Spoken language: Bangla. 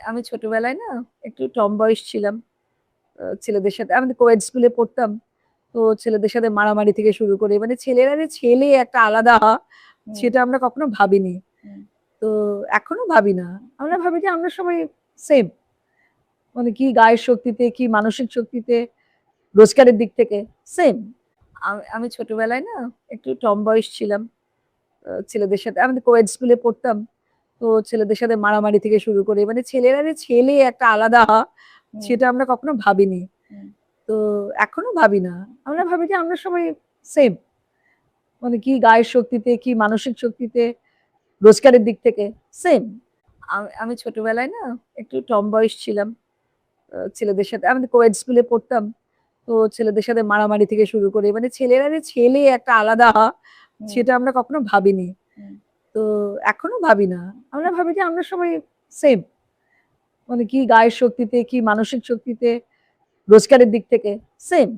আমি ছোটবেলায় না একটু টমবয়স ছিলাম। ছেলেদের সাথে আমি কোয়েড স্কুলে পড়তাম। তো ছেলেদের সাথে মারামারি থেকে শুরু করে মানে ছেলেরা যে ছেলে একটা আলাদা হুম, সেটা আমরা কখনো ভাবিনি। হুম, তো এখনো ভাবি না। আমরা ভাবি যে আমরা সবাই সেম। মানে কি গায়ের শক্তিতে, কি মানসিক শক্তিতে, রোজগারের দিক থেকে সেম। আমি ছোটবেলায় না একটু টমবয়স ছিলাম। ছেলেদের সাথে আমি কোয়েড স্কুলে পড়তাম। তো ছেলেদের সাথে মারামারি থেকে শুরু করে মানে ছেলেরা যে ছেলে একটা আলাদা হুম, সেটা আমরা কখনো ভাবিনি। হুম, তো এখনো ভাবি না। আমরা ভাবি যে আমরা সবাই সেম। মানে কি গায়ের শক্তিতে, কি মানসিক শক্তিতে, রোজগারের দিক থেকে সেম। আমি ছোটবেলায় না একটু টমবয়স ছিলাম। ছেলেদের সাথে আমি কোয়েড স্কুলে পড়তাম। তো ছেলেদের সাথে মারামারি থেকে শুরু করে মানে ছেলেরা যে ছেলে একটা আলাদা হুম, সেটা আমরা কখনো ভাবিনি। হুম। তো এখনো ভাবি না। আমরা ভাবি যে আমরা সবাই সেম। মানে কি গায়ের শক্তিতে, কি মানসিক শক্তিতে, রোজগারের দিক থেকে সেম।